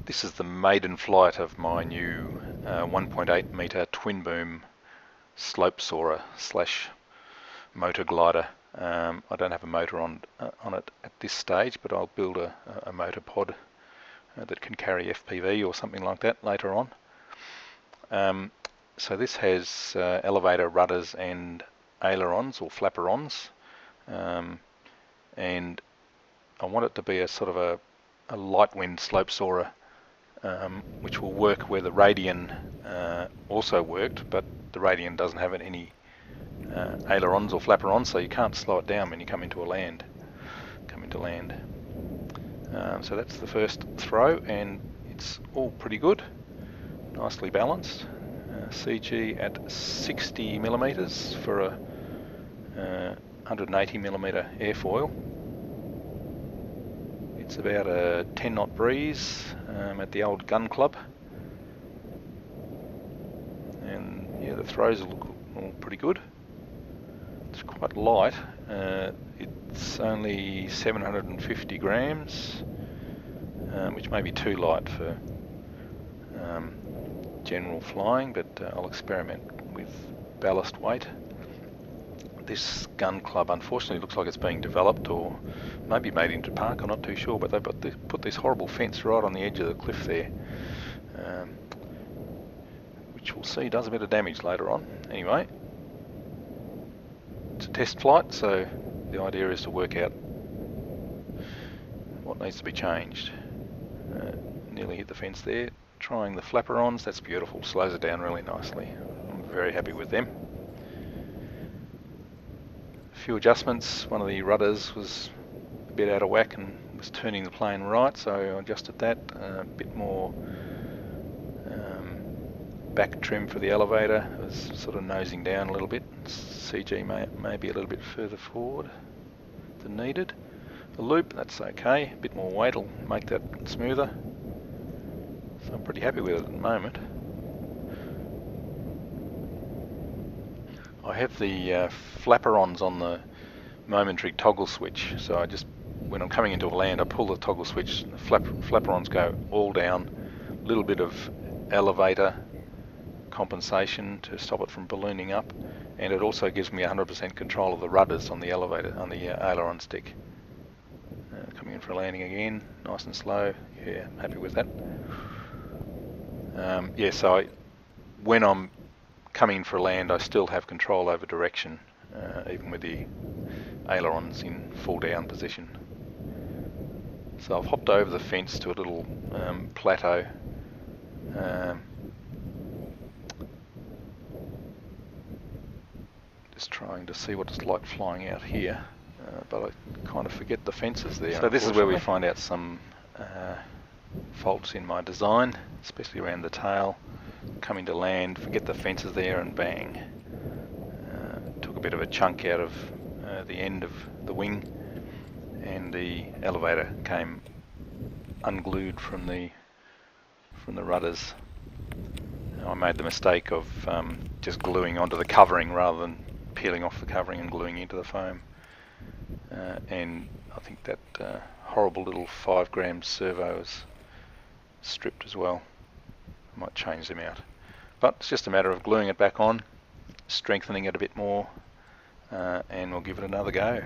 This is the maiden flight of my new 1.8 metre twin boom slope soarer slash motor glider. I don't have a motor on it at this stage, but I'll build a motor pod that can carry FPV or something like that later on. So this has elevator, rudders and ailerons or flaperons, and I want it to be a sort of a light wind slope soarer, which will work where the Radian also worked, but the Radian doesn't have any ailerons or flaperons, so you can't slow it down when you come into land. So that's the first throw, and it's all pretty good, nicely balanced. CG at 60 millimeters for a 180 millimeter airfoil. It's about a 10 knot breeze at the old gun club, and yeah, the throws look all pretty good. It's quite light. It's only 750 grams, which may be too light for general flying, but I'll experiment with ballast weight. This gun club unfortunately looks like it's being developed or maybe made into park, I'm not too sure, but they've put this horrible fence right on the edge of the cliff there, which we'll see does a bit of damage later on. Anyway, it's a test flight, so the idea is to work out what needs to be changed. Nearly hit the fence there. Trying the flaperons, that's beautiful, slows it down really nicely. I'm very happy with them. A few adjustments. One of the rudders was a bit out of whack and was turning the plane right, so I adjusted that. A bit more back trim for the elevator. It was sort of nosing down a little bit. CG may be a little bit further forward than needed. The loop, that's okay. A bit more weight will make that smoother. So I'm pretty happy with it at the moment. I have the flaperons on the momentary toggle switch, so I just, when I'm coming into a land, I pull the toggle switch, the flaperons go all down, a little bit of elevator compensation to stop it from ballooning up, and it also gives me 100% control of the rudders on the elevator, on the aileron stick. Coming in for a landing again, nice and slow. Yeah, happy with that. Yeah, so when I'm coming in for a land, I still have control over direction, even with the ailerons in full down position. So I've hopped over the fence to a little plateau. Just trying to see what it's like flying out here, but I kind of forget the fences there. So this is where we find out some faults in my design, especially around the tail. Coming to land, forget the fences there, and bang. Took a bit of a chunk out of the end of the wing, and the elevator came unglued from the rudders. I made the mistake of just gluing onto the covering rather than peeling off the covering and gluing into the foam, and I think that horrible little 5 gram servo is stripped as well. I might change them out, but it's just a matter of gluing it back on, strengthening it a bit more, and we'll give it another go.